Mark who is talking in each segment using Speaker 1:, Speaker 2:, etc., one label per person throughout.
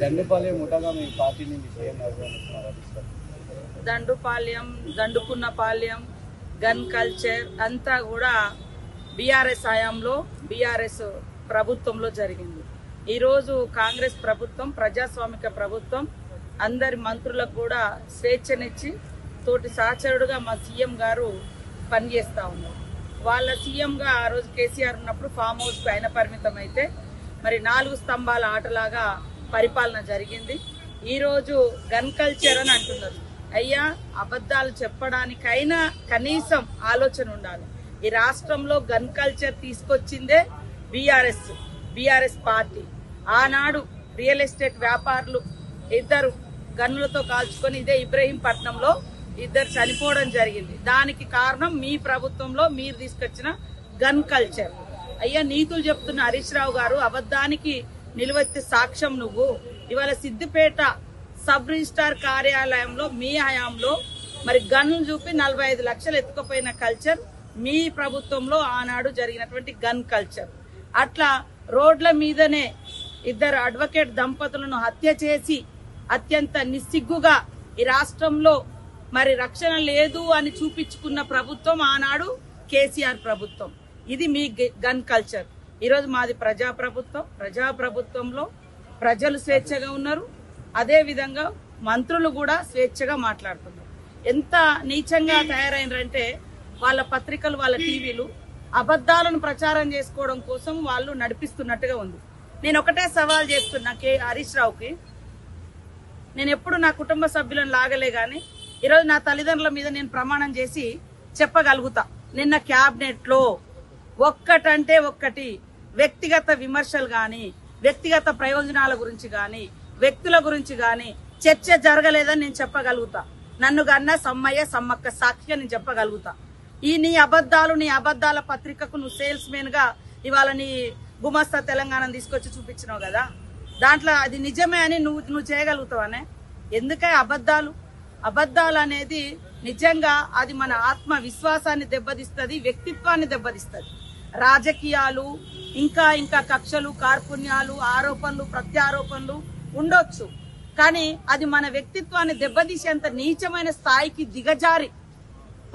Speaker 1: దండుపాలెం ముఠాగా మీ party నుంచి CM నిర్వహిస్తున్నారు.
Speaker 2: Dandupalem, దండుకున్నపాలెం, gun culture అంతా కూడా బీఆర్ఎస్ హయాంలో బీఆర్ఎస్ ప్రభుత్వంలో జరిగింది. ఈరోజు కాంగ్రెస్ ప్రభుత్వం ప్రజాస్వామిక ప్రభుత్వం అందరి మంత్రులకు కూడా స్వేచ్ఛనిచ్చి తోటి సహచరుడుగా మా సీఎం గారు పనిచేస్తూ ఉన్నారు. వాళ్ళ సీఎంగా ఆ రోజు కేసీఆర్ ఉన్నప్పుడు ఫామ్ హౌస్కి ఆయన పరిమితం అయితే మరి 4 స్తంభాల ఆటలాగా పరిపాలన జరిగింది. ఈరోజు గన్ కల్చర్ అని అంటున్నారు. అయ్యా, అబద్ధాలు చెప్పడానికైనా కనీసం ఆలోచన ఉండాలి. ఈ రాష్ట్రంలో గన్ కల్చర్ తీసుకొచ్చిందే బీఆర్ఎస్ పార్టీ. ఆనాడు రియల్ ఎస్టేట్ వ్యాపారులు 2 గన్నులతో కాల్చుకొని ఇదే ఇబ్రహీంపట్నంలో 2 చనిపోవడం జరిగింది. దానికి కారణం మీ ప్రభుత్వంలో మీరు తీసుకొచ్చిన గన్ కల్చర్. అయ్యా, నీతులు చెప్తున్న హరీష్ రావు గారు, అబద్ధానికి నిలువెత్తే సాక్ష్యం నువ్వు. ఇవాళ సిద్దిపేట సబ్ రిజిస్ట్రార్ కార్యాలయంలో మీ హయాంలో మరి గన్నులు చూపి 45 లక్షలు ఎత్తుకుపోయిన కల్చర్ మీ ప్రభుత్వంలో ఆనాడు జరిగినటువంటి గన్ కల్చర్. అట్లా రోడ్ల మీదనే 2 అడ్వకేట్ దంపతులను హత్య చేసి అత్యంత నిస్సిగ్గుగా ఈ రాష్ట్రంలో మరి రక్షణ లేదు అని చూపించుకున్న ప్రభుత్వం ఆనాడు కేసీఆర్ ప్రభుత్వం. ఇది మీ గన్ కల్చర్. ఈరోజు మాది ప్రజాప్రభుత్వంలో ప్రజలు స్వేచ్ఛగా ఉన్నారు. అదే విధంగా మంత్రులు కూడా స్వేచ్ఛగా మాట్లాడుతున్నారు. ఎంత నీచంగా తయారైనారంటే వాళ్ళ పత్రికలు, వాళ్ళ టీవీలు అబద్ధాలను ప్రచారం చేసుకోవడం కోసం వాళ్ళు నడిపిస్తున్నట్టుగా ఉంది. నేను ఒకటే సవాల్ చేస్తున్నా హరీష్ రావుకి. నేను ఎప్పుడు నా కుటుంబ సభ్యులను లాగలే గాని ఈరోజు నా తల్లిదండ్రుల మీద నేను ప్రమాణం చేసి చెప్పగలుగుతా. నిన్న క్యాబినెట్ లో ఒక్కటంటే ఒక్కటి వ్యక్తిగత విమర్శలు గాని, వ్యక్తిగత ప్రయోజనాల గురించి గాని, వ్యక్తుల గురించి గాని చర్చ జరగలేదని నేను చెప్పగలుగుతా. నన్ను గన్నా సమ్మక్క సాక్షిగా నేను చెప్పగలుగుతా. నీ అబద్ధాల పత్రికకు నువ్వు సేల్స్ మెన్ గా ఇవాళ నీ గుమస్తా తెలంగాణ తీసుకొచ్చి చూపించినావు కదా, దాంట్లో అది నిజమే అని నువ్వు చేయగలుగుతావనే. ఎందుకే అబద్ధాలు అనేది నిజంగా అది మన ఆత్మ విశ్వాసాన్ని దెబ్బతీస్తుంది, వ్యక్తిత్వాన్ని దెబ్బతీస్తుంది. రాజకీయాలు ఇంకా కక్షలు, కార్పుణ్యాలు, ఆరోపణలు, ప్రత్యారోపణలు ఉండొచ్చు, కానీ అది మన వ్యక్తిత్వాన్ని దెబ్బతీసేంత నీచమైన స్థాయికి దిగజారి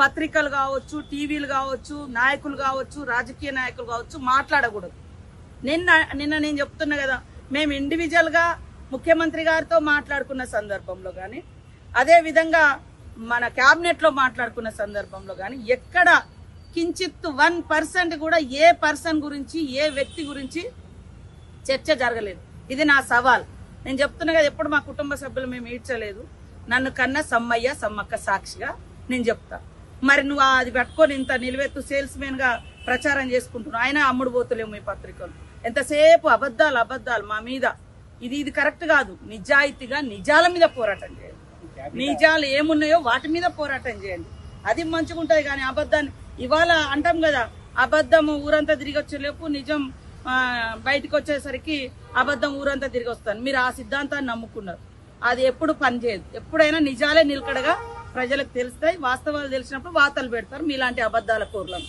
Speaker 2: పత్రికలు కావచ్చు, టీవీలు కావచ్చు, నాయకులు కావచ్చు, రాజకీయ నాయకులు కావచ్చు మాట్లాడకూడదు. నిన్న నేను చెప్తున్నా కదా, మేము ఇండివిజువల్ గా ముఖ్యమంత్రి గారితో మాట్లాడుకున్న సందర్భంలో గాని, అదే విధంగా మన కేబినెట్ లో మాట్లాడుకున్న సందర్భంలో గాని ఎక్కడ కించిత్తు 1% కూడా ఏ పర్సన్ గురించి, ఏ వ్యక్తి గురించి చర్చ జరగలేదు. ఇది నా సవాల్. నేను చెప్తున్నా కదా, ఎప్పుడు మా కుటుంబ సభ్యులు మేము ఈడ్చలేదు. నన్ను కన్నా సమ్మక్క సాక్షిగా నేను చెప్తా. మరి నువ్వు అది పట్టుకొని ఇంత నిలువెత్తు సేల్స్ మెన్ గా ప్రచారం చేసుకుంటున్నావు. ఆయన అమ్ముడు పోతలేము మీ పత్రికలు. ఎంతసేపు అబద్ధాలు మా మీద. ఇది కరెక్ట్ కాదు. నిజాయితీగా నిజాల మీద పోరాటం చేయండి. నిజాలు ఏమున్నాయో వాటి మీద పోరాటం చేయండి. అది మంచిగా ఉంటది. కానీ అబద్ధాన్ని ఇవాళ అంటాం కదా, అబద్ధం ఊరంతా తిరిగి వచ్చేలేపు నిజం బయటకు వచ్చేసరికి అబద్ధం ఊరంతా తిరిగి వస్తాను. మీరు ఆ సిద్ధాంతాన్ని నమ్ముకున్నారు. అది ఎప్పుడు పనిచేయదు. ఎప్పుడైనా నిజాలే నిలకడగా ప్రజలకు తెలుస్తాయి. వాస్తవాలు తెలిసినప్పుడు వార్తలు పెడతారు మీలాంటి అబద్ధాల కోర్లను.